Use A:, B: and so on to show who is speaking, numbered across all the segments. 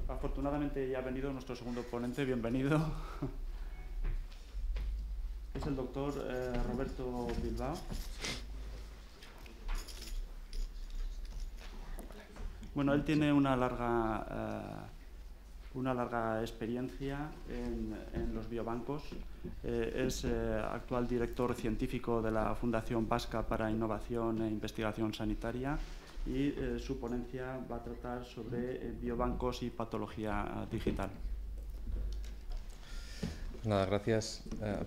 A: Afortunadamente ya ha venido nuestro segundo ponente, bienvenido. Es el doctor Roberto Bilbao. Bueno, él tiene una larga experiencia en los biobancos. Es actual director científico de la Fundación Vasca para Innovación e Investigación Sanitaria y su ponencia va a tratar sobre biobancos y patología digital.
B: Nada, gracias.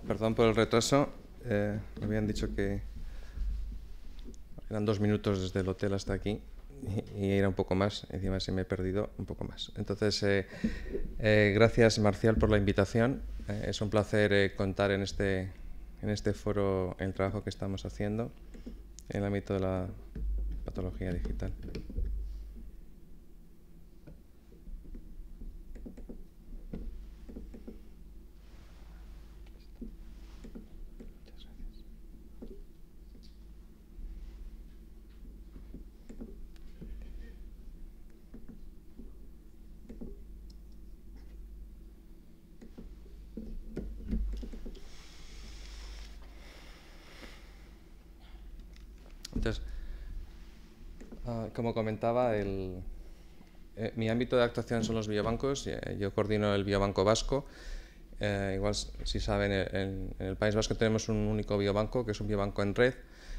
B: Perdón por el retraso. Me habían dicho que eran 2 minutos desde el hotel hasta aquí y era un poco más. Encima se me he perdido un poco más. Entonces, gracias, Marcial, por la invitación. Es un placer contar en este foro el trabajo que estamos haciendo en el ámbito de la patología digital. Entonces, como comentaba, mi ámbito de actuación son los biobancos. Yo coordino el Biobanco Vasco. Igual, si saben, en el País Vasco tenemos un único biobanco, que es un biobanco en red,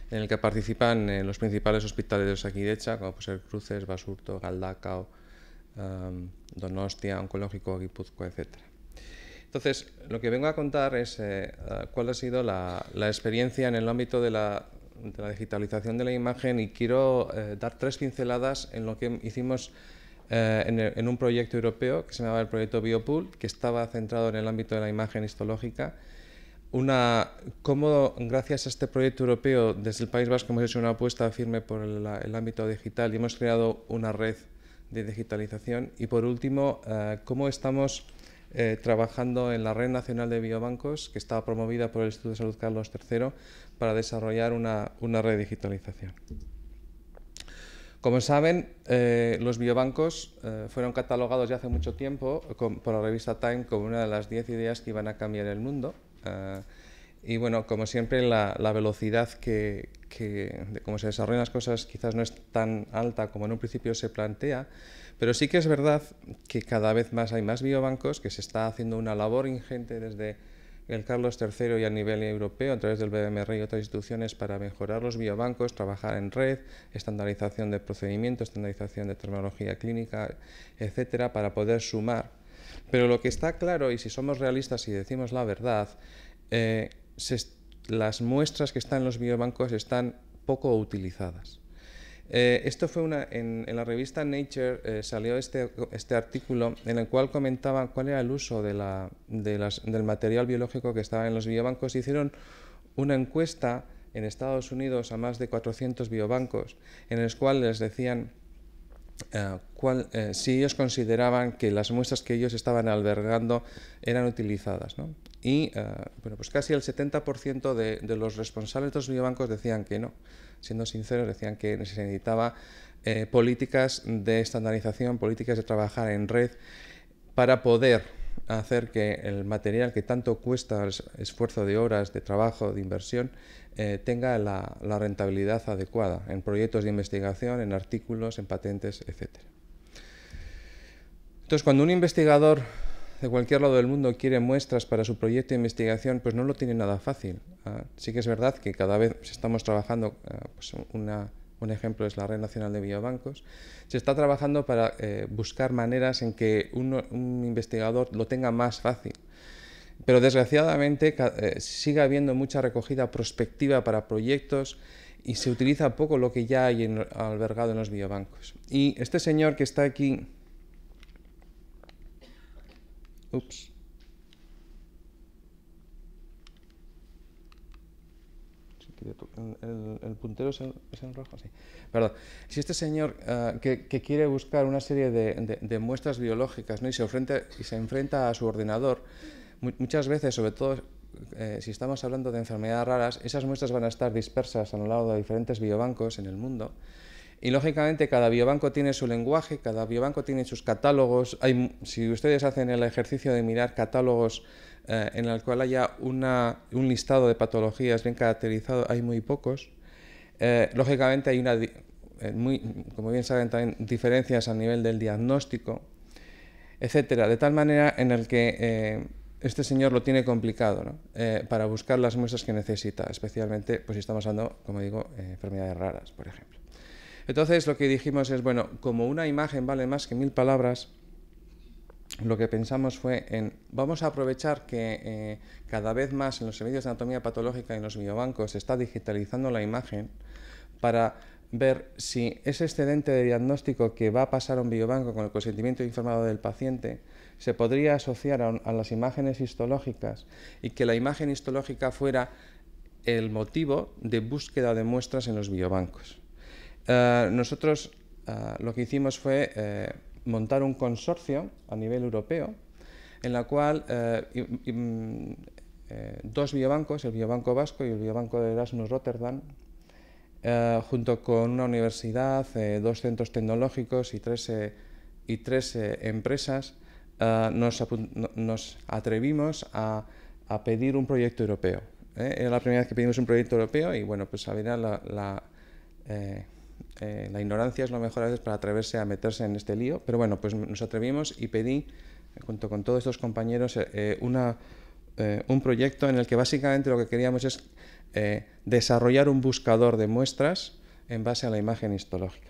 B: en el que participan los principales hospitales de Osakidetza, como puede ser Cruces, Basurto, Galdakao, Donostia, Oncológico, Guipúzcoa, etc. Entonces, lo que vengo a contar es cuál ha sido la experiencia en el ámbito de la digitalización de la imagen, y quiero dar 3 pinceladas en lo que hicimos en un proyecto europeo que se llamaba el proyecto Biopool, que estaba centrado en el ámbito de la imagen histológica. Cómo, gracias a este proyecto europeo, desde el País Vasco hemos hecho una apuesta firme por el ámbito digital y hemos creado una red de digitalización. Y por último, cómo estamos trabajando en la Red Nacional de Biobancos, que está promovida por el Instituto de Salud Carlos III, para desarrollar una red de digitalización. Como saben, los biobancos fueron catalogados ya hace mucho tiempo por la revista Time como una de las 10 ideas que iban a cambiar el mundo. Y bueno, como siempre, la velocidad de cómo se desarrollan las cosas quizás no es tan alta como en un principio se plantea, pero sí que es verdad que cada vez más hay más biobancos, que se está haciendo una labor ingente desde el Carlos III y a nivel europeo, a través del BMR y otras instituciones, para mejorar los biobancos, trabajar en red, estandarización de procedimientos, estandarización de terminología clínica, etcétera, para poder sumar. Pero lo que está claro, y si somos realistas y decimos la verdad, las muestras que están en los biobancos están poco utilizadas. Esto fue en la revista Nature salió este artículo en el cual comentaban cuál era el uso del material biológico que estaba en los biobancos. Hicieron una encuesta en Estados Unidos a más de 400 biobancos, en los cuales les decían si ellos consideraban que las muestras que ellos estaban albergando eran utilizadas, ¿no? Y bueno, pues casi el 70% de los responsables de los biobancos decían que no. Siendo sinceros, decían que se necesitaba políticas de estandarización, políticas de trabajar en red, para poder hacer que el material que tanto cuesta, esfuerzo de horas, de trabajo, de inversión, tenga la rentabilidad adecuada en proyectos de investigación, en artículos, en patentes, etc. Entonces, cuando un investigador de cualquier lado del mundo quiere muestras para su proyecto de investigación, pues no lo tiene nada fácil. Sí que es verdad que cada vez estamos trabajando, pues un ejemplo es la Red Nacional de Biobancos, se está trabajando para buscar maneras en que un investigador lo tenga más fácil. Pero desgraciadamente sigue habiendo mucha recogida prospectiva para proyectos y se utiliza poco lo que ya hay albergado en los biobancos. Y este señor que está aquí... Ups. El puntero es en rojo, sí. Perdón. Si este señor que quiere buscar una serie de muestras biológicas, ¿no? y se enfrenta a su ordenador, muchas veces, sobre todo si estamos hablando de enfermedades raras, esas muestras van a estar dispersas a lo largo de diferentes biobancos en el mundo. Y lógicamente cada biobanco tiene su lenguaje, cada biobanco tiene sus catálogos. Si ustedes hacen el ejercicio de mirar catálogos en el cual haya un listado de patologías bien caracterizado, hay muy pocos. Lógicamente hay como bien saben, también diferencias a nivel del diagnóstico, etcétera, de tal manera en el que este señor lo tiene complicado, ¿no? Para buscar las muestras que necesita, especialmente pues, si estamos hablando, como digo, enfermedades raras, por ejemplo. Entonces lo que dijimos es, bueno, como una imagen vale más que 1000 palabras, lo que pensamos fue vamos a aprovechar que cada vez más en los servicios de anatomía patológica y en los biobancos se está digitalizando la imagen para ver si ese excedente de diagnóstico que va a pasar a un biobanco con el consentimiento informado del paciente se podría asociar a las imágenes histológicas y que la imagen histológica fuera el motivo de búsqueda de muestras en los biobancos. Nosotros lo que hicimos fue montar un consorcio a nivel europeo en la cual dos biobancos, el Biobanco Vasco y el Biobanco de Erasmus Rotterdam, junto con una universidad, 2 centros tecnológicos y tres empresas, nos atrevimos a pedir un proyecto europeo. Era la primera vez que pedimos un proyecto europeo y bueno, pues había la ignorancia es lo mejor a veces para atreverse a meterse en este lío, pero bueno, pues nos atrevimos y pedí, junto con todos estos compañeros, un proyecto en el que básicamente lo que queríamos es desarrollar un buscador de muestras en base a la imagen histológica.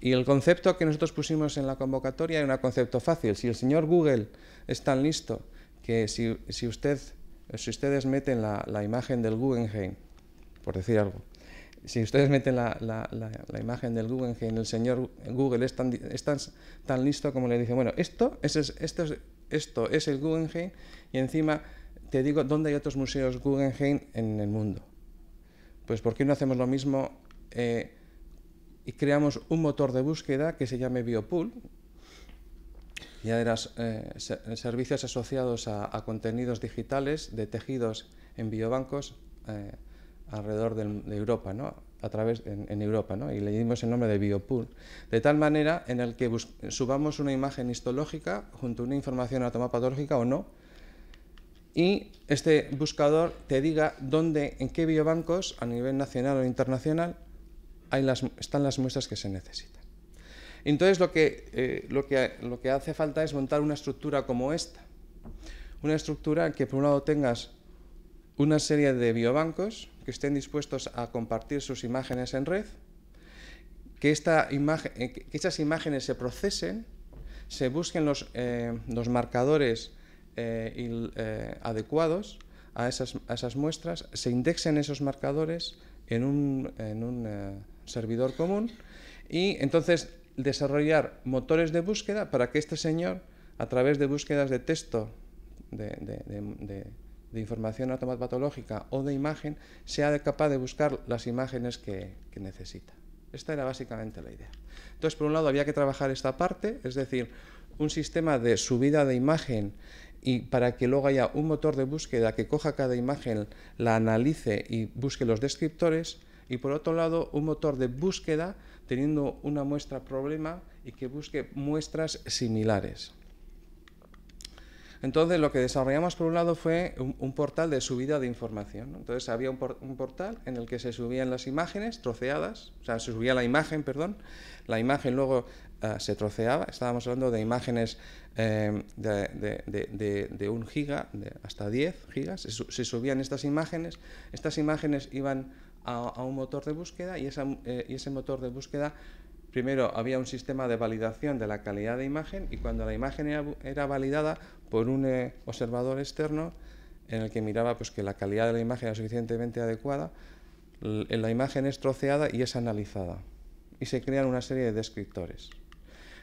B: Y el concepto que nosotros pusimos en la convocatoria era un concepto fácil. Si el señor Google es tan listo que si ustedes meten la imagen del Guggenheim, por decir algo, si ustedes meten la imagen del Guggenheim, el señor Google es tan listo como le dice, bueno, esto es el Guggenheim y encima te digo dónde hay otros museos Guggenheim en el mundo. Pues ¿por qué no hacemos lo mismo y creamos un motor de búsqueda que se llame Biopool? Ya eran servicios asociados a contenidos digitales de tejidos en biobancos alrededor de Europa, ¿no? En Europa, ¿no? Y le dimos el nombre de Biopool, de tal manera en el que subamos una imagen histológica junto a una información anatomopatológica o no, y este buscador te diga en qué biobancos a nivel nacional o internacional están las muestras que se necesitan. Entonces lo que hace falta es montar una estructura como esta, una estructura que por un lado tengas una serie de biobancos que estén dispuestos a compartir sus imágenes en red, que esas imágenes se procesen, se busquen los marcadores adecuados a esas muestras, se indexen esos marcadores en un servidor común y entonces desarrollar motores de búsqueda para que este señor, a través de búsquedas de texto, de información anatomopatológica o de imagen, sea capaz de buscar las imágenes que necesita. Esta era básicamente la idea. Entonces, por un lado, había que trabajar esta parte, es decir, un sistema de subida de imagen y para que luego haya un motor de búsqueda que coja cada imagen, la analice y busque los descriptores, y por otro lado, un motor de búsqueda teniendo una muestra problema y que busque muestras similares. Entonces, lo que desarrollamos por un lado fue un portal de subida de información, ¿no? Entonces, había un portal en el que se subían las imágenes troceadas, o sea, se subía la imagen luego se troceaba. Estábamos hablando de imágenes de 1 giga, hasta 10 gigas, se subían estas imágenes iban a un motor de búsqueda y ese motor de búsqueda, primero había un sistema de validación de la calidad de imagen y cuando la imagen era validada por un observador externo en el que miraba pues, que la calidad de la imagen era suficientemente adecuada, la imagen es troceada y es analizada y se crean una serie de descriptores.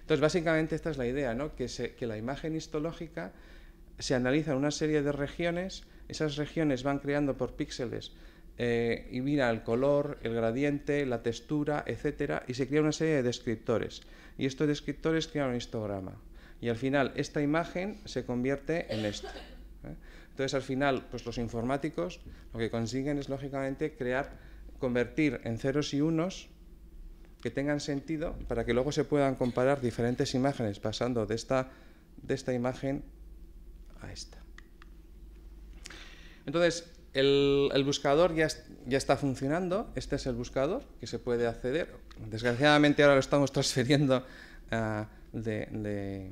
B: Entonces, básicamente esta es la idea, ¿no? Que la imagen histológica se analiza en una serie de regiones, esas regiones van creando por píxeles y mira el color, el gradiente, la textura, etcétera, y se crea una serie de descriptores. Y estos descriptores crean un histograma. Y al final esta imagen se convierte en esto. Entonces, al final, pues los informáticos lo que consiguen es, lógicamente, convertir en ceros y unos que tengan sentido para que luego se puedan comparar diferentes imágenes pasando de esta imagen a esta. Entonces, el buscador ya está funcionando. Este es el buscador que se puede acceder. Desgraciadamente ahora lo estamos transfiriendo de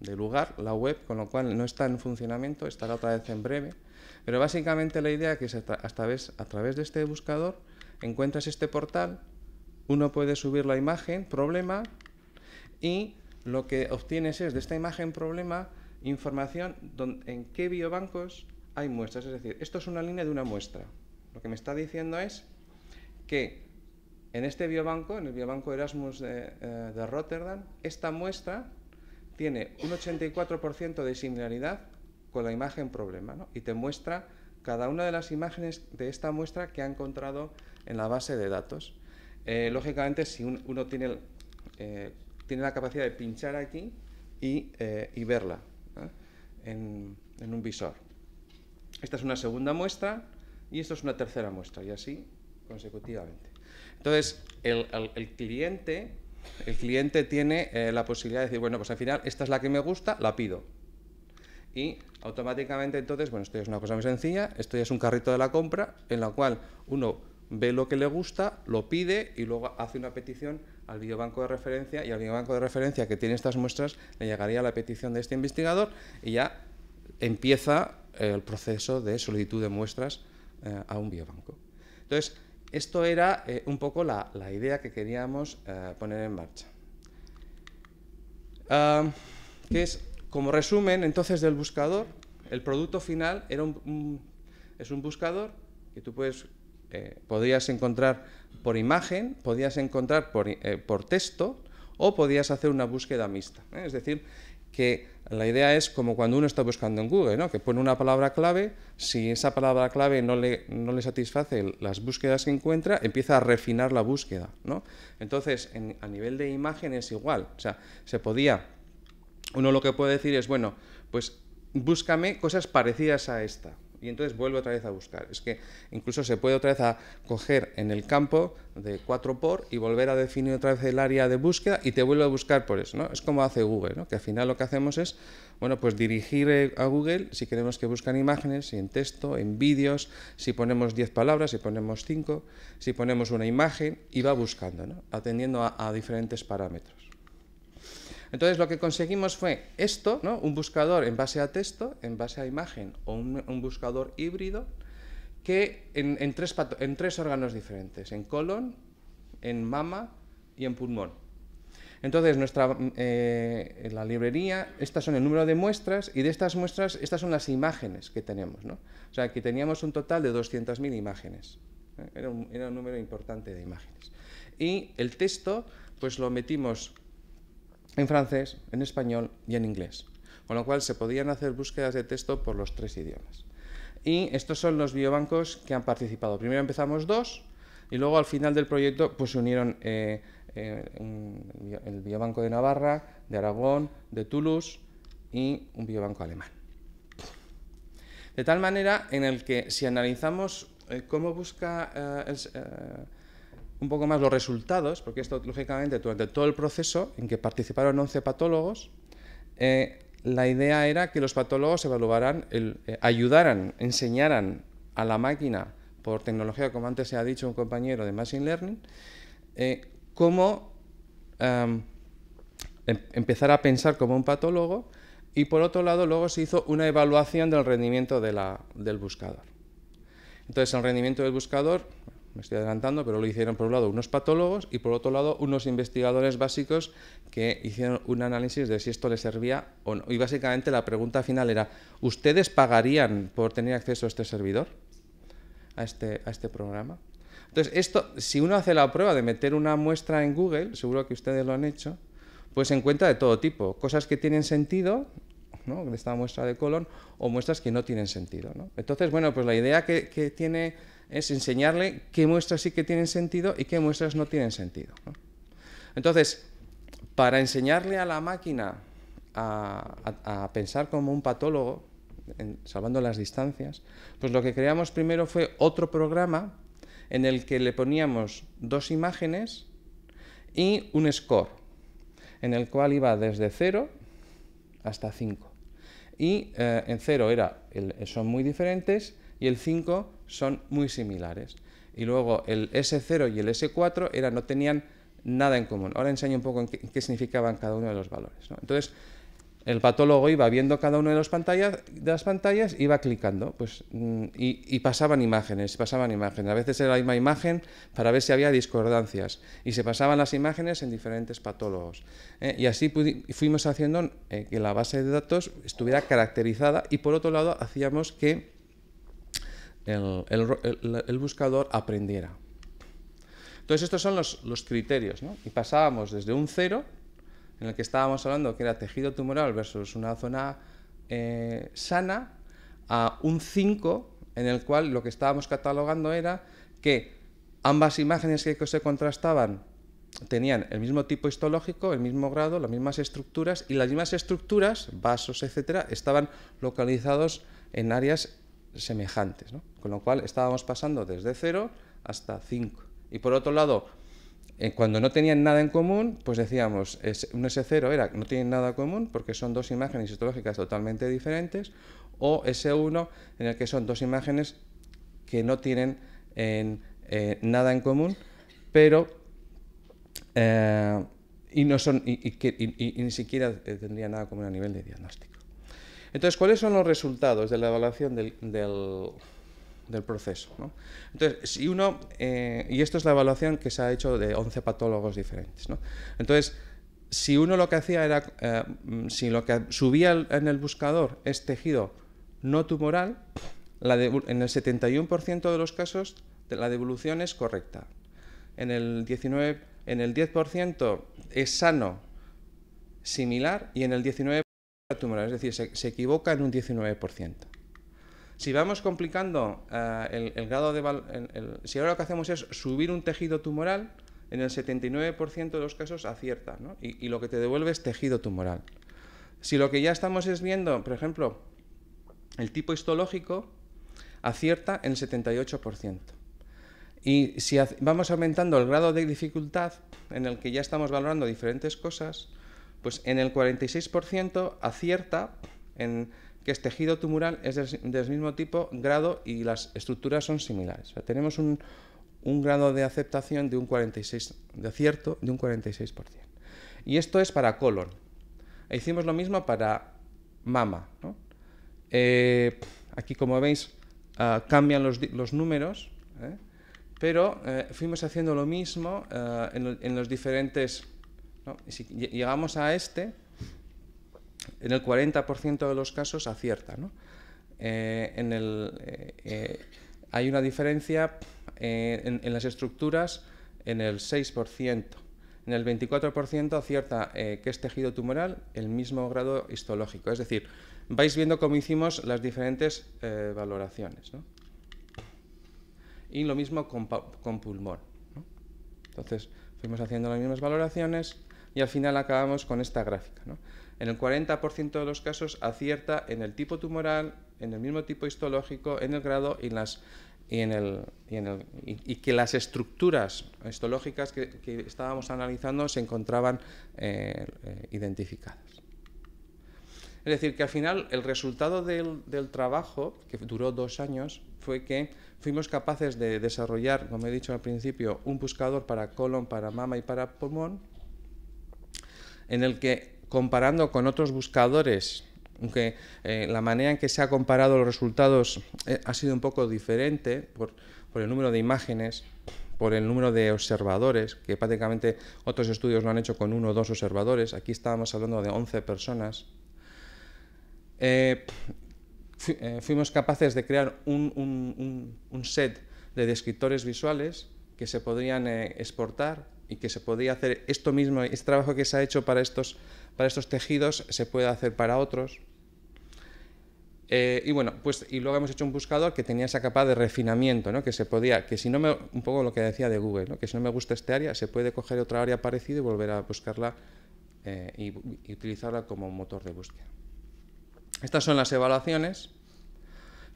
B: lugar, la web, con lo cual no está en funcionamiento, estará otra vez en breve. Pero básicamente la idea es que a través de este buscador encuentras este portal, uno puede subir la imagen, problema, y lo que obtienes es de esta imagen problema información en qué biobancos hay muestras. Es decir, esto es una línea de una muestra. Lo que me está diciendo es que en este biobanco, en el biobanco Erasmus de Rotterdam, esta muestra tiene un 84% de similaridad con la imagen problema, ¿no? Y te muestra cada una de las imágenes de esta muestra que ha encontrado en la base de datos. Lógicamente, si uno tiene la capacidad de pinchar aquí y verla en un visor. Esta es una segunda muestra y esto es una tercera muestra, y así consecutivamente. Entonces, el cliente tiene la posibilidad de decir, bueno, pues al final esta es la que me gusta, la pido. Y automáticamente entonces, bueno, esto ya es una cosa muy sencilla, esto ya es un carrito de la compra en la cual uno ve lo que le gusta, lo pide y luego hace una petición al biobanco de referencia, y al biobanco de referencia que tiene estas muestras le llegaría la petición de este investigador y ya empieza el proceso de solicitud de muestras a un biobanco. Entonces, esto era un poco la idea que queríamos poner en marcha. Que es, como resumen entonces del buscador, el producto final es un buscador que tú podrías encontrar por imagen, podías encontrar por texto o podías hacer una búsqueda mixta. Es decir, que la idea es como cuando uno está buscando en Google, ¿no? Que pone una palabra clave, si esa palabra clave no le satisface las búsquedas que encuentra, empieza a refinar la búsqueda, ¿no? Entonces, a nivel de imagen es igual. O sea, uno lo que puede decir es, bueno, pues búscame cosas parecidas a esta. Y entonces vuelve otra vez a buscar. Es que incluso se puede otra vez a coger en el campo de 4x y volver a definir otra vez el área de búsqueda y te vuelve a buscar por eso, ¿no? Es como hace Google, ¿no? Que al final lo que hacemos es, bueno, pues dirigir a Google si queremos que buscan imágenes, si en texto, en vídeos, si ponemos 10 palabras, si ponemos 5, si ponemos una imagen, y va buscando, ¿no? Atendiendo a diferentes parámetros. Entonces lo que conseguimos fue esto, ¿no? Un buscador en base a texto, en base a imagen, o un buscador híbrido que en tres órganos diferentes, en colon, en mama y en pulmón. Entonces en la librería, estas son el número de muestras, y de estas muestras, estas son las imágenes que tenemos, ¿no? O sea, que teníamos un total de 200.000 imágenes. Era un número importante de imágenes. Y el texto, pues lo metimos en francés, en español y en inglés, con lo cual se podían hacer búsquedas de texto por los 3 idiomas. Y estos son los biobancos que han participado. Primero empezamos 2 y luego al final del proyecto pues se unieron el biobanco de Navarra, de Aragón, de Toulouse y un biobanco alemán. De tal manera en el que si analizamos cómo busca un poco más los resultados, porque esto, lógicamente, durante todo el proceso en que participaron 11 patólogos, la idea era que los patólogos evaluaran, ayudaran, enseñaran a la máquina, por tecnología, como antes se ha dicho un compañero de Machine Learning, cómo empezar a pensar como un patólogo, y por otro lado luego se hizo una evaluación del rendimiento del buscador. Entonces, el rendimiento del buscador, me estoy adelantando, pero lo hicieron por un lado unos patólogos y por otro lado unos investigadores básicos que hicieron un análisis de si esto les servía o no. Y básicamente la pregunta final era, ¿ustedes pagarían por tener acceso a este servidor? A este programa. Entonces, esto, si uno hace la prueba de meter una muestra en Google, seguro que ustedes lo han hecho, pues se encuentra de todo tipo. Cosas que tienen sentido, ¿no? De esta muestra de colon, o muestras que no tienen sentido, ¿no? Entonces, bueno, pues la idea que tiene es enseñarle qué muestras sí que tienen sentido y qué muestras no tienen sentido, ¿no? Entonces, para enseñarle a la máquina a pensar como un patólogo, salvando las distancias, pues lo que creamos primero fue otro programa en el que le poníamos 2 imágenes y un score, en el cual iba desde 0 hasta 5. Y en 0 son muy diferentes y el 5 son muy similares. Y luego el S0 y el S4 no tenían nada en común. Ahora enseño un poco en qué significaban cada uno de los valores, ¿no? Entonces, el patólogo iba viendo cada una de las pantallas, iba clicando y pasaban imágenes. A veces era la misma imagen para ver si había discordancias y se pasaban las imágenes en diferentes patólogos. Y así fuimos haciendo que la base de datos estuviera caracterizada y por otro lado hacíamos que el buscador aprendiera. Entonces estos son los criterios, ¿no? Y pasábamos desde un 0, en el que estábamos hablando que era tejido tumoral versus una zona sana, a un 5, en el cual lo que estábamos catalogando era que ambas imágenes que se contrastaban tenían el mismo tipo histológico, el mismo grado, las mismas estructuras, y las mismas estructuras, vasos, etcétera, estaban localizados en áreas semejantes, ¿no? Con lo cual estábamos pasando desde 0 hasta 5. Y por otro lado, cuando no tenían nada en común, pues decíamos, un S0 no tienen nada en común porque son dos imágenes histológicas totalmente diferentes, o S1 en el que son dos imágenes que no tienen nada en común, pero y ni siquiera tendrían nada en común a nivel de diagnóstico. Entonces, ¿cuáles son los resultados de la evaluación del proceso, ¿no? Entonces, si uno, y esto es la evaluación que se ha hecho de 11 patólogos diferentes, ¿no? Entonces, si uno lo que hacía era, si lo que subía en el buscador es tejido no tumoral, en el 71% de los casos la devolución es correcta. En el 10% es sano, similar, y en el 19% tumoral, es decir, se equivoca en un 19%. Si vamos complicando el grado de... si ahora lo que hacemos es subir un tejido tumoral, en el 79% de los casos acierta, ¿no? Y lo que te devuelve es tejido tumoral. Si lo que ya estamos es viendo, por ejemplo, el tipo histológico, acierta en el 78%. Y si vamos aumentando el grado de dificultad, en el que ya estamos valorando diferentes cosas, pues en el 46% acierta en que es tejido tumoral, es del mismo tipo, grado, y las estructuras son similares. O sea, tenemos un grado de aceptación de de acierto de un 46%. Y esto es para colon. E hicimos lo mismo para mama, ¿no? Aquí, como veis, cambian los números, pero fuimos haciendo lo mismo en los diferentes... ¿no? Si llegamos a en el 40% de los casos acierta, ¿no? Hay una diferencia en las estructuras en el 6%. En el 24% acierta que es tejido tumoral el mismo grado histológico. Es decir, vais viendo cómo hicimos las diferentes valoraciones, ¿no? Y lo mismo con pulmón, ¿no? Entonces, fuimos haciendo las mismas valoraciones y al final acabamos con esta gráfica, ¿no? En el 40% de los casos acierta en el tipo tumoral, en el mismo tipo histológico, en el grado y que las estructuras histológicas que estábamos analizando se encontraban identificadas. Es decir, que al final el resultado del trabajo, que duró 2 años, fue que fuimos capaces de desarrollar, como he dicho al principio, un buscador para colon, para mama y para pulmón, en el que, comparando con otros buscadores, aunque la manera en que se ha comparado los resultados ha sido un poco diferente por el número de imágenes, por el número de observadores, que prácticamente otros estudios lo han hecho con 1 o 2 observadores. Aquí estábamos hablando de 11 personas. Fuimos capaces de crear un set de descriptores visuales que se podrían exportar y que se podía hacer esto mismo, este trabajo que se ha hecho para estos tejidos se puede hacer para otros. Y bueno, pues y luego hemos hecho un buscador que tenía esa capa de refinamiento, ¿no? Que se podía, que si no un poco lo que decía de Google, ¿no? Que si no me gusta este área, se puede coger otra área parecida y volver a buscarla y utilizarla como motor de búsqueda. Estas son las evaluaciones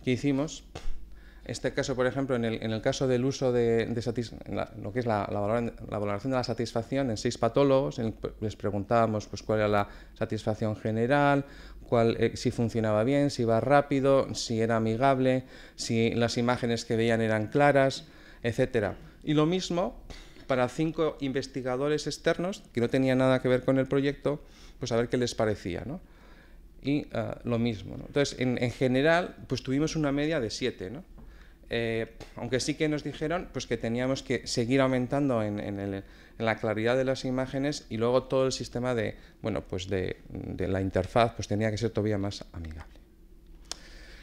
B: que hicimos. este caso, por ejemplo, en el caso del uso de lo que es la valoración de la satisfacción en 6 patólogos, les preguntábamos pues, cuál era la satisfacción general, si funcionaba bien, si iba rápido, si era amigable, si las imágenes que veían eran claras, etc. Y lo mismo para 5 investigadores externos que no tenían nada que ver con el proyecto, pues a ver qué les parecía, ¿no? Y lo mismo, ¿no? Entonces, en general, pues tuvimos una media de 7, ¿no? Aunque sí que nos dijeron pues, que teníamos que seguir aumentando en la claridad de las imágenes y luego todo el sistema de la interfaz pues, tenía que ser todavía más amigable.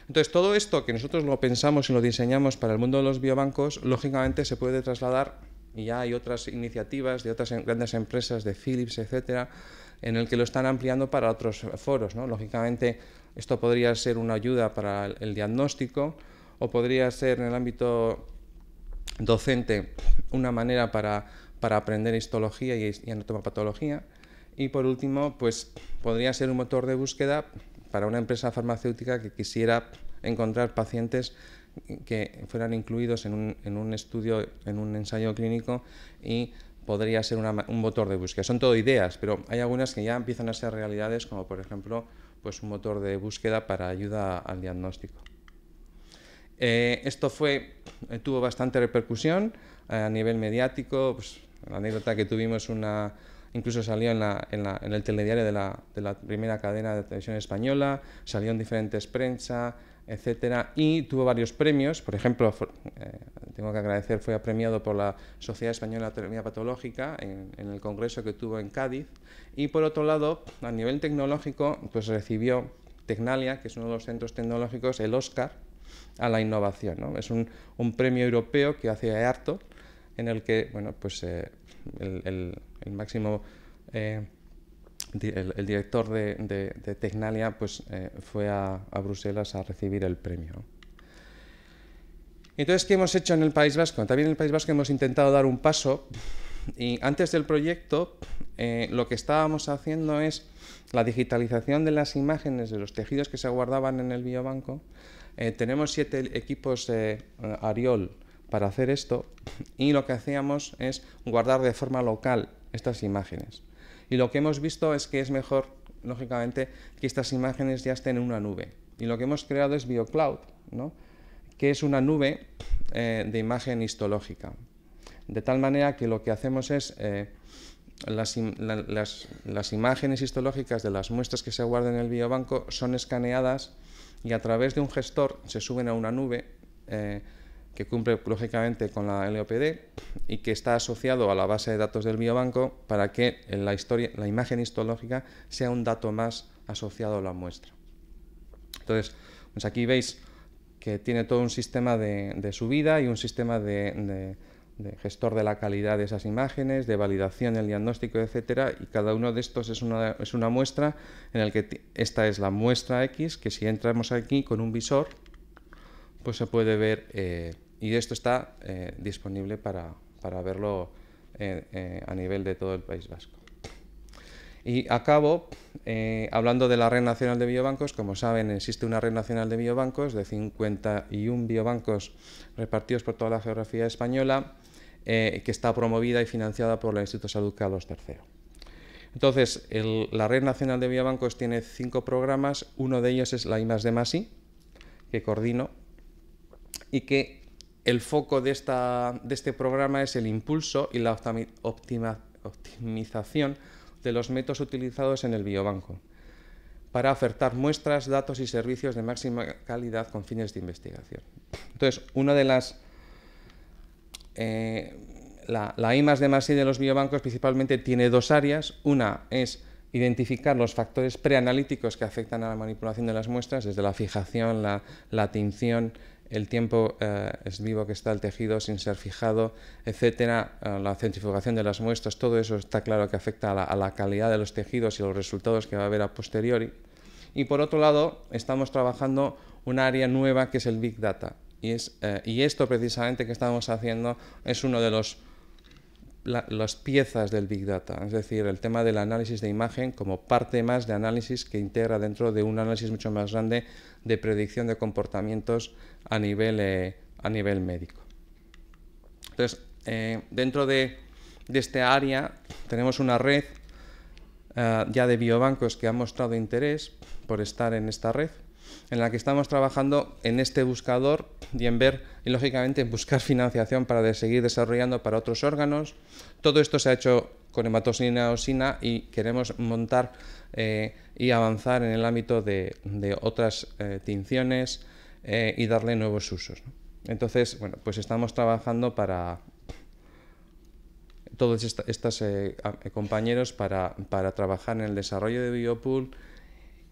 B: Entonces, todo esto que nosotros lo pensamos y lo diseñamos para el mundo de los biobancos, lógicamente se puede trasladar, y ya hay otras iniciativas de otras grandes empresas, de Philips, etcétera, en el que lo están ampliando para otros foros, ¿no? Lógicamente, esto podría ser una ayuda para el diagnóstico, o podría ser en el ámbito docente una manera para aprender histología y anatomopatología. Y por último, pues podría ser un motor de búsqueda para una empresa farmacéutica que quisiera encontrar pacientes que fueran incluidos en un estudio, en un ensayo clínico, y podría ser un motor de búsqueda. Son todo ideas, pero hay algunas que ya empiezan a ser realidades, como por ejemplo pues un motor de búsqueda para ayuda al diagnóstico. Esto tuvo bastante repercusión a nivel mediático. Pues, la anécdota que tuvimos incluso salió en el telediario de la primera cadena de televisión española, salió en diferentes prensa, etcétera, y tuvo varios premios. Por ejemplo, tengo que agradecer, fue premiado por la Sociedad Española de Anatomía Patológica en el congreso que tuvo en Cádiz. Y por otro lado, a nivel tecnológico, pues recibió Tecnalia, que es uno de los centros tecnológicos, el Oscar a la innovación, ¿no? Es un premio europeo que hace EARTO, en el que pues, el máximo el director de Tecnalia pues, fue a Bruselas a recibir el premio. Entonces, ¿qué hemos hecho en el País Vasco? También en el País Vasco hemos intentado dar un paso, y antes del proyecto lo que estábamos haciendo es la digitalización de las imágenes de los tejidos que se guardaban en el biobanco. Tenemos 7 equipos Ariol para hacer esto, y lo que hacíamos es guardar de forma local estas imágenes. Y lo que hemos visto es que es mejor, lógicamente, que estas imágenes ya estén en una nube. Y lo que hemos creado es BioCloud, ¿no? Que es una nube de imagen histológica. De tal manera que lo que hacemos es las imágenes histológicas de las muestras que se guardan en el biobanco son escaneadas y a través de un gestor se suben a una nube que cumple lógicamente con la LOPD y que está asociado a la base de datos del biobanco para que la imagen histológica sea un dato más asociado a la muestra. Entonces, pues aquí veis que tiene todo un sistema de subida y un sistema de gestor de la calidad de esas imágenes, de validación del diagnóstico, etcétera, y cada uno de estos es una muestra en el que esta es la muestra X, que si entramos aquí con un visor, pues se puede ver, y esto está disponible para verlo a nivel de todo el País Vasco. Y acabo hablando de la Red Nacional de Biobancos. Como saben, existe una Red Nacional de Biobancos de 51 biobancos repartidos por toda la geografía española, que está promovida y financiada por el Instituto de Salud Carlos III. Entonces, la Red Nacional de Biobancos tiene 5 programas. Uno de ellos es la I+D+I, que coordino, y que el foco de este programa es el impulso y la optimización de los métodos utilizados en el biobanco para ofertar muestras, datos y servicios de máxima calidad con fines de investigación. Entonces, una de las... la I+D+I de los biobancos principalmente tiene 2 áreas. Una es identificar los factores preanalíticos que afectan a la manipulación de las muestras, desde la fijación, la tinción, el tiempo es vivo que está el tejido sin ser fijado, etcétera, la centrifugación de las muestras. Todo eso está claro que afecta a la calidad de los tejidos y los resultados que va a haber a posteriori. Y por otro lado, estamos trabajando un área nueva que es el Big Data. Y esto precisamente que estamos haciendo es uno de las piezas del Big Data, es decir, el tema del análisis de imagen como parte más de análisis que integra dentro de un análisis mucho más grande de predicción de comportamientos a nivel a nivel médico. Entonces, dentro de este área tenemos una red ya de biobancos que han mostrado interés por estar en esta red, en la que estamos trabajando en este buscador y en ver, y lógicamente en buscar financiación para seguir desarrollando para otros órganos. Todo esto se ha hecho con hematosina eosina y queremos montar y avanzar en el ámbito de otras tinciones y darle nuevos usos, ¿no? Entonces, bueno, pues estamos trabajando para todos estos compañeros para trabajar en el desarrollo de Biopool,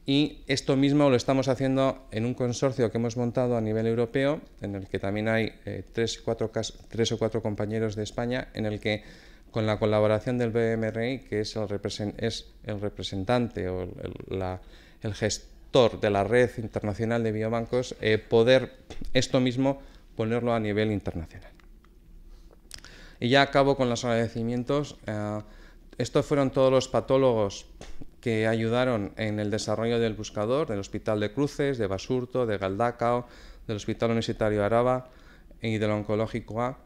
B: y esto mismo lo estamos haciendo en un consorcio que hemos montado a nivel europeo, en el que también hay 3 o 4 compañeros de España, en el que con la colaboración del BMRI, que es el representante o el gestor de la red internacional de biobancos, poder esto mismo ponerlo a nivel internacional. Y ya acabo con los agradecimientos. Estos fueron todos los patólogos que ayudaron en el desarrollo del buscador, del Hospital de Cruces, de Basurto, de Galdacao, del Hospital Universitario Araba y del Oncológico A.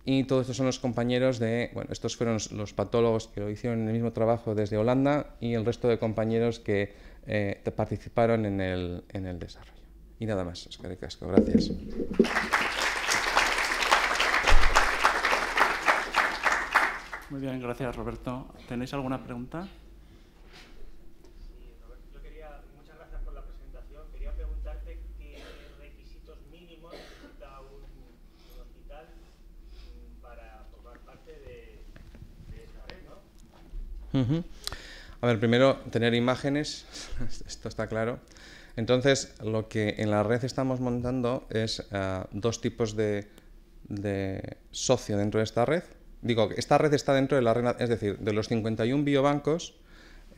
B: Y todos estos son los compañeros bueno, estos fueron los patólogos que lo hicieron en el mismo trabajo desde Holanda, y el resto de compañeros que participaron en el desarrollo. Y nada más, eskerrik asko, gracias.
A: Muy bien, gracias, Roberto. ¿Tenéis alguna pregunta?
C: Sí, Roberto, muchas gracias por la presentación. Quería preguntarte qué requisitos mínimos necesita un hospital para formar parte de esta red, ¿no?
B: A ver, primero, tener imágenes, esto está claro. Entonces, lo que en la red estamos montando es 2 tipos de socio dentro de esta red. Digo, esta red está dentro de la red, es decir, de los 51 biobancos,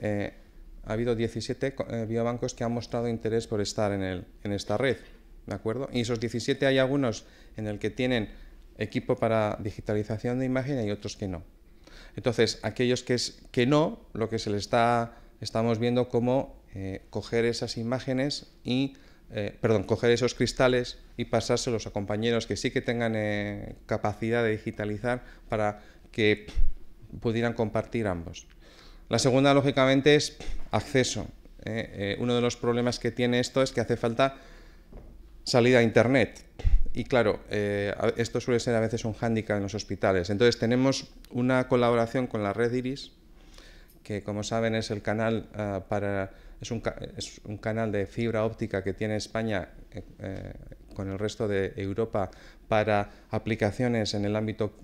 B: ha habido 17 biobancos que han mostrado interés por estar en esta red, ¿de acuerdo? Y esos 17 hay algunos en el que tienen equipo para digitalización de imagen y otros que no. Entonces, aquellos que no, lo que estamos viendo cómo coger esas imágenes y coger esos cristales y pasárselos a compañeros que sí que tengan capacidad de digitalizar para que pudieran compartir ambos. La segunda, lógicamente, es acceso. Uno de los problemas que tiene esto es que hace falta salida a Internet. Y claro, esto suele ser a veces un hándicap en los hospitales. Entonces tenemos una colaboración con la red IRIS, que como saben es el canal es un canal de fibra óptica que tiene España con el resto de Europa para aplicaciones en el ámbito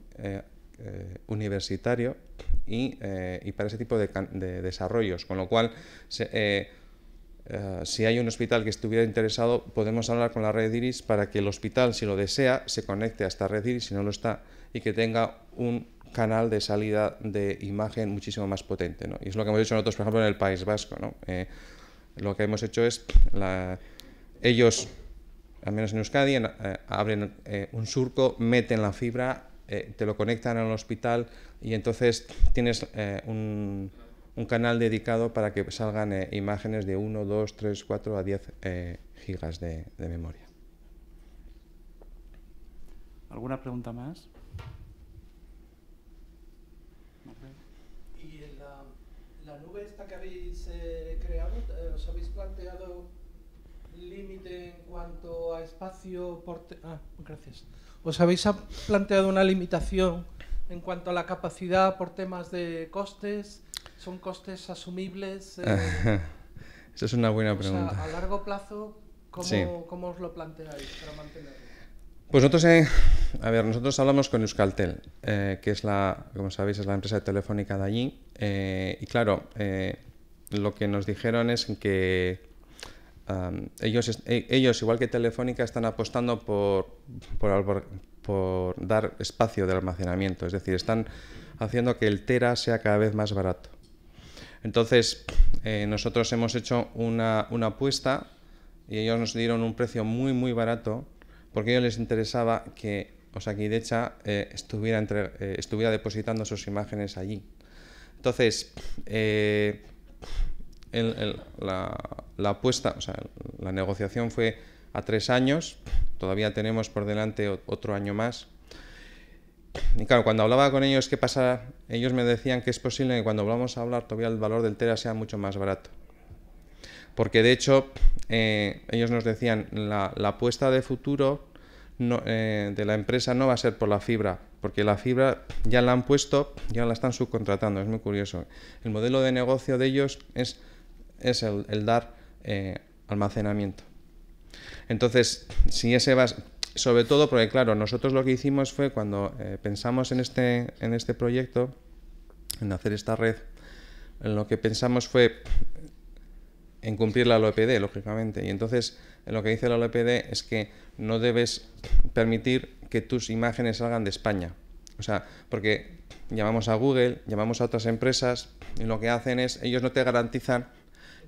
B: universitario y para ese tipo de desarrollos, con lo cual si hay un hospital que estuviera interesado, podemos hablar con la red IRIS para que el hospital, si lo desea, se conecte a esta red IRIS, si no lo está, y que tenga un canal de salida de imagen muchísimo más potente, ¿no? Y es lo que hemos hecho nosotros, por ejemplo, en el País Vasco, ¿no? Lo que hemos hecho es, ellos, al menos en Euskadi, abren un surco, meten la fibra, te lo conectan al hospital y entonces tienes un canal dedicado para que salgan imágenes de 1, 2, 3, 4 a 10 gigas de memoria.
A: ¿Alguna pregunta más?
D: Y en la nube esta que habéis creado, ¿os habéis planteado límite en cuanto a espacio por... gracias. ¿Os habéis planteado una limitación en cuanto a la capacidad por temas de costes? ¿Son costes asumibles?
B: Esa es una buena pregunta.
D: O sea, a largo plazo, ¿cómo os lo planteáis para mantenerlo?
B: Pues nosotros hablamos con Euskaltel, que es como sabéis, es la empresa telefónica de allí. Y claro, lo que nos dijeron es que ellos, igual que Telefónica, están apostando por dar espacio de almacenamiento. Es decir, están haciendo que el tera sea cada vez más barato. Entonces, nosotros hemos hecho una apuesta y ellos nos dieron un precio muy, muy barato, porque a ellos les interesaba que Osakidecha estuviera depositando sus imágenes allí. Entonces, la apuesta, o sea, la negociación fue a 3 años todavía tenemos por delante otro año más. Y claro, cuando hablaba con ellos, ¿qué pasa? Ellos me decían que es posible que cuando vamos a hablar todavía el valor del Tera sea mucho más barato. Porque de hecho, ellos nos decían, la apuesta de futuro de la empresa no va a ser por la fibra, porque la fibra ya la han puesto, ya la están subcontratando, es muy curioso. El modelo de negocio de ellos es el dar almacenamiento. Entonces, si ese va, sobre todo porque claro, nosotros lo que hicimos fue cuando pensamos en este proyecto, en hacer esta red, en lo que pensamos fue en cumplir la LOPD, lógicamente. Y entonces, lo que dice la LOPD es que no debes permitir que tus imágenes salgan de España. O sea, porque llamamos a Google, llamamos a otras empresas, y lo que hacen es, ellos no te garantizan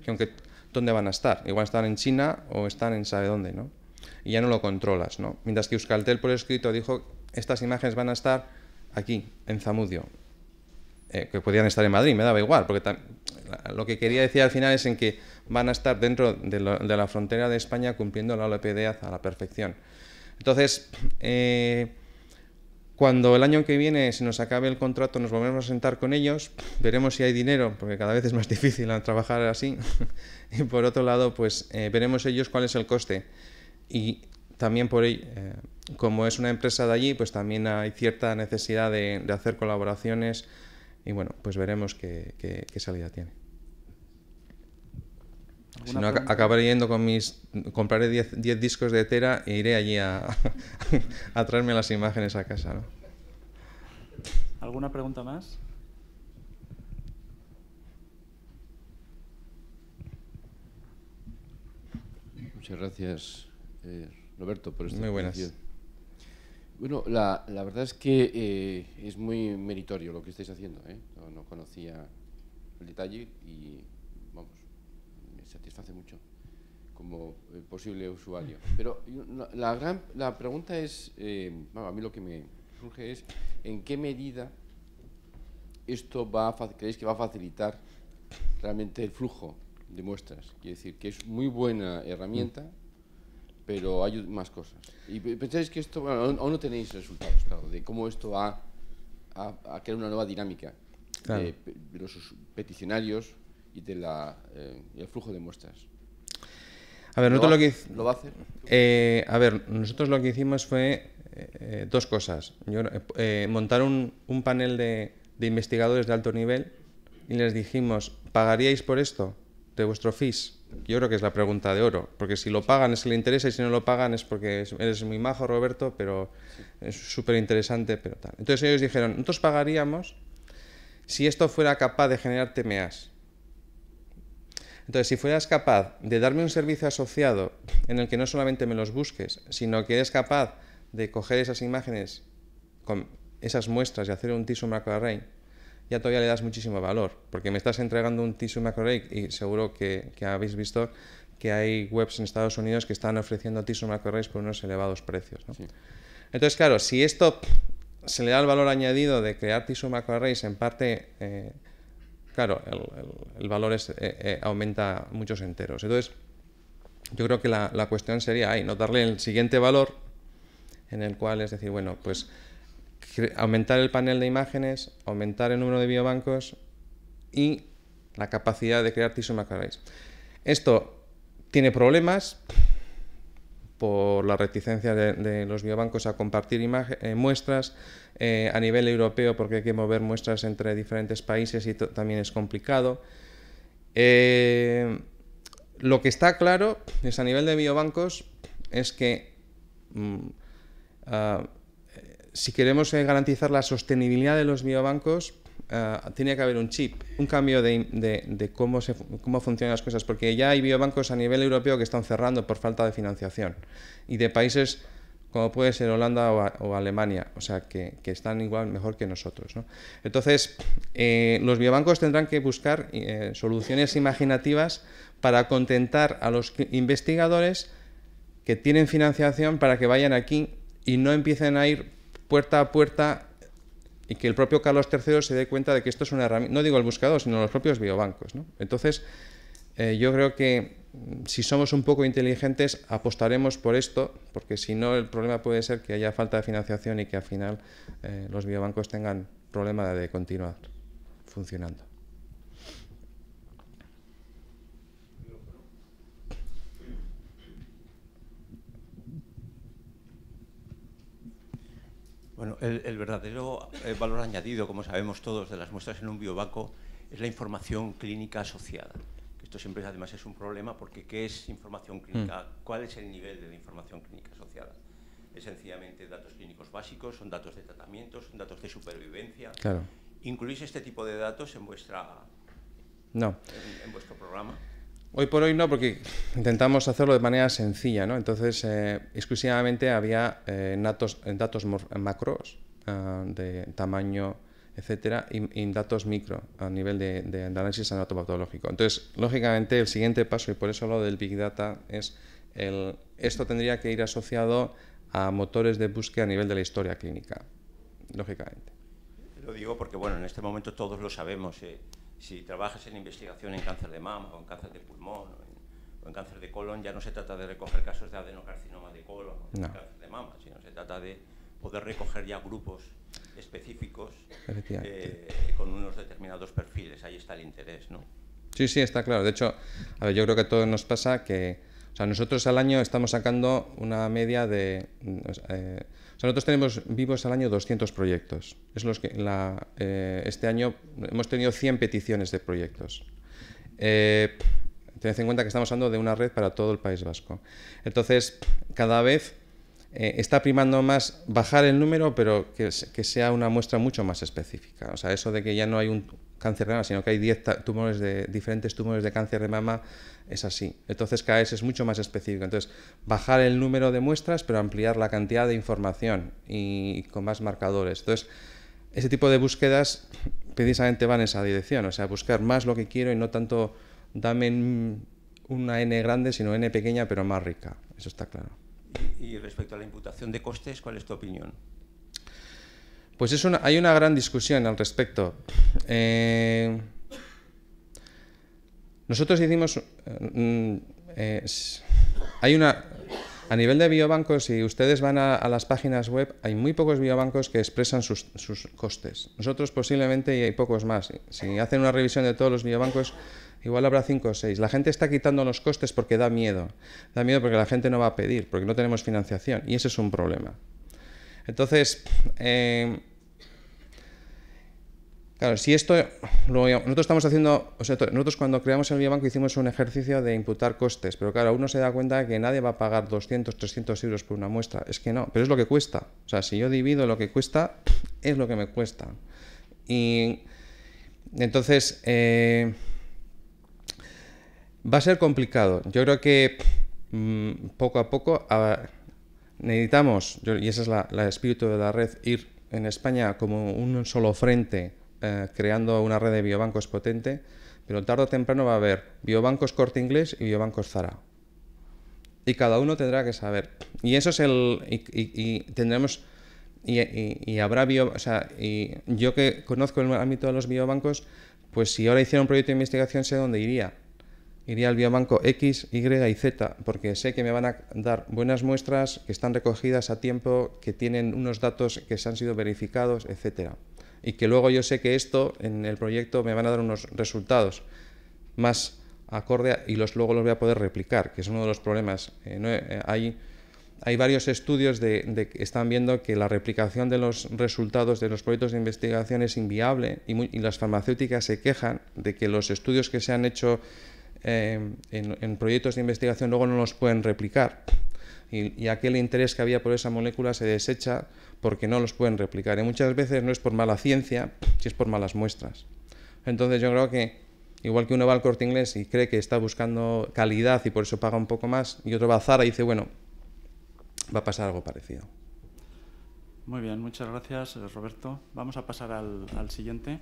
B: que aunque dónde van a estar. Igual están en China o están en sabe dónde, ¿no? Y ya no lo controlas, ¿no? Mientras que Euskaltel por escrito dijo, estas imágenes van a estar aquí, en Zamudio. Que podían estar en Madrid, me daba igual, porque lo que quería decir al final es en que van a estar dentro de la frontera de España cumpliendo la LOPD a la perfección. Entonces, cuando el año que viene se nos acabe el contrato nos volvemos a sentar con ellos, veremos si hay dinero, porque cada vez es más difícil trabajar así, y por otro lado, pues veremos ellos cuál es el coste. Y también por ello, como es una empresa de allí, pues también hay cierta necesidad de hacer colaboraciones. Y bueno, pues veremos qué salida tiene. Si no, acabaré yendo compraré 10 discos de Tera e iré allí a traerme las imágenes a casa, ¿no?
A: ¿Alguna pregunta más?
E: Muchas gracias, Roberto, por esta
B: Muy buenas.
E: presentación. Bueno, la verdad es que es muy meritorio lo que estáis haciendo, ¿eh? No conocía el detalle y, vamos, me satisface mucho como posible usuario. Pero la pregunta es, a mí lo que me surge es, ¿en qué medida esto creéis que va a facilitar realmente el flujo de muestras? Quiero decir, que es muy buena herramienta, pero hay más cosas. ¿Y pensáis que esto, bueno, aún no tenéis resultados, claro, de cómo esto va a crear una nueva dinámica, claro, de los peticionarios y del flujo de muestras?
B: A ver, nosotros
E: ¿Lo va a hacer?
B: A ver, nosotros lo que hicimos fue dos cosas. Montar un panel de investigadores de alto nivel y les dijimos, ¿pagaríais por esto de vuestro fees? Yo creo que es la pregunta de oro, porque si lo pagan es que le interesa y si no lo pagan es porque eres muy majo, Roberto, pero es súper interesante, pero tal. Entonces ellos dijeron, nosotros pagaríamos si esto fuera capaz de generar TMAs. Entonces, si fueras capaz de darme un servicio asociado en el que no solamente me los busques, sino que eres capaz de coger esas imágenes con esas muestras y hacer un tissue macroarray, ya todavía le das muchísimo valor, porque me estás entregando un tissue macroarray y seguro que habéis visto que hay webs en Estados Unidos que están ofreciendo tissue macroarrays por unos elevados precios, ¿no? Sí. Entonces, claro, si esto se le da el valor añadido de crear tissue macroarrays, en parte, claro, el valor aumenta muchos enteros. Entonces, yo creo que la cuestión sería ahí, ¿no? Darle el siguiente valor en el cual es decir, bueno, pues aumentar el panel de imágenes, aumentar el número de biobancos y la capacidad de crear tissue macroarrays. Esto tiene problemas por la reticencia de los biobancos a compartir muestras a nivel europeo, porque hay que mover muestras entre diferentes países y también es complicado. Lo que está claro es a nivel de biobancos es que si queremos garantizar la sostenibilidad de los biobancos, tiene que haber un chip, un cambio de cómo funcionan las cosas, porque ya hay biobancos a nivel europeo que están cerrando por falta de financiación, y de países como puede ser Holanda o Alemania, o sea, que están igual mejor que nosotros, ¿no? Entonces, los biobancos tendrán que buscar soluciones imaginativas para contentar a los investigadores que tienen financiación para que vayan aquí y no empiecen a ir puerta a puerta, y que el propio Carlos III se dé cuenta de que esto es una herramienta, no digo el buscador, sino los propios biobancos, ¿no? Entonces, yo creo que si somos un poco inteligentes, apostaremos por esto, porque si no, el problema puede ser que haya falta de financiación y que al final los biobancos tengan problema de continuar funcionando.
F: Bueno, el verdadero valor añadido, como sabemos todos, de las muestras en un biobanco es la información clínica asociada. Esto siempre además es un problema porque ¿qué es información clínica? ¿Cuál es el nivel de la información clínica asociada? Es sencillamente datos clínicos básicos, son datos de tratamientos, son datos de supervivencia.
B: Claro.
F: ¿Incluís este tipo de datos en vuestro programa?
B: Hoy por hoy no, porque intentamos hacerlo de manera sencilla, ¿no? Entonces, exclusivamente había datos macros de tamaño, etcétera, y datos micro a nivel de análisis anatomopatológico. Entonces, lógicamente, el siguiente paso, y por eso lo del Big Data, es esto tendría que ir asociado a motores de búsqueda a nivel de la historia clínica, lógicamente.
F: Lo digo porque, bueno, en este momento todos lo sabemos. Si trabajas en investigación en cáncer de mama o en cáncer de pulmón o en cáncer de colon, ya no se trata de recoger casos de adenocarcinoma de colon o de cáncer de mama, sino se trata de poder recoger ya grupos específicos con unos determinados perfiles. Ahí está el interés, ¿no?
B: Sí, sí, está claro. De hecho, a ver, yo creo que a todos nos pasa que, o sea, nosotros al año estamos sacando una media de... nosotros tenemos vivos al año 200 proyectos. Es los que este año hemos tenido 100 peticiones de proyectos. Tened en cuenta que estamos hablando de una red para todo el País Vasco. Entonces, cada vez está primando más bajar el número, pero que sea una muestra mucho más específica. O sea, eso de que ya no hay un cáncer de mama, sino que hay 10 diferentes tumores de cáncer de mama, es así. Entonces, cada vez es mucho más específico. Entonces, bajar el número de muestras, pero ampliar la cantidad de información y con más marcadores. Entonces, ese tipo de búsquedas precisamente van en esa dirección. O sea, buscar más lo que quiero y no tanto dame una N grande, sino N pequeña, pero más rica. Eso está claro.
F: Y respecto a la imputación de costes, ¿cuál es tu opinión?
B: Pues hay una gran discusión al respecto. Nosotros hicimos... a nivel de biobancos, si ustedes van a las páginas web, hay muy pocos biobancos que expresan sus costes. Nosotros posiblemente hay pocos más. Si hacen una revisión de todos los biobancos, igual habrá 5 o 6. La gente está quitando los costes porque da miedo. Da miedo porque la gente no va a pedir, porque no tenemos financiación. Y ese es un problema. Entonces, claro, si esto nosotros estamos haciendo, o sea, nosotros cuando creamos el biobanco hicimos un ejercicio de imputar costes, pero claro, uno se da cuenta que nadie va a pagar 200, 300 euros por una muestra. Es que no, pero es lo que cuesta. O sea, si yo divido lo que cuesta, es lo que me cuesta. Y entonces... va a ser complicado. Yo creo que poco a poco necesitamos, y ese es el espíritu de la red, ir en España como un solo frente, creando una red de biobancos potente, pero tarde o temprano va a haber biobancos Corte Inglés y biobancos Zara. Y cada uno tendrá que saber. Y eso es tendremos... Y habrá o sea, y yo que conozco el ámbito de los biobancos, pues si ahora hiciera un proyecto de investigación sé dónde iría. Iría al biobanco X, Y y Z, porque sé que me van a dar buenas muestras, que están recogidas a tiempo, que tienen unos datos que se han sido verificados, etcétera. Y que luego yo sé que esto, en el proyecto, me van a dar unos resultados más acorde y luego los voy a poder replicar, que es uno de los problemas. Hay varios estudios que están viendo que la replicación de los resultados de los proyectos de investigación es inviable y las farmacéuticas se quejan de que los estudios que se han hecho en proyectos de investigación luego no los pueden replicar y aquel interés que había por esa molécula se desecha porque no los pueden replicar y muchas veces no es por mala ciencia, si es por malas muestras. Entonces yo creo que igual que uno va al Corte Inglés y cree que está buscando calidad y por eso paga un poco más, y otro va a Zara y dice, bueno, va a pasar algo parecido.
A: Muy bien, muchas gracias, Roberto. Vamos a pasar al siguiente.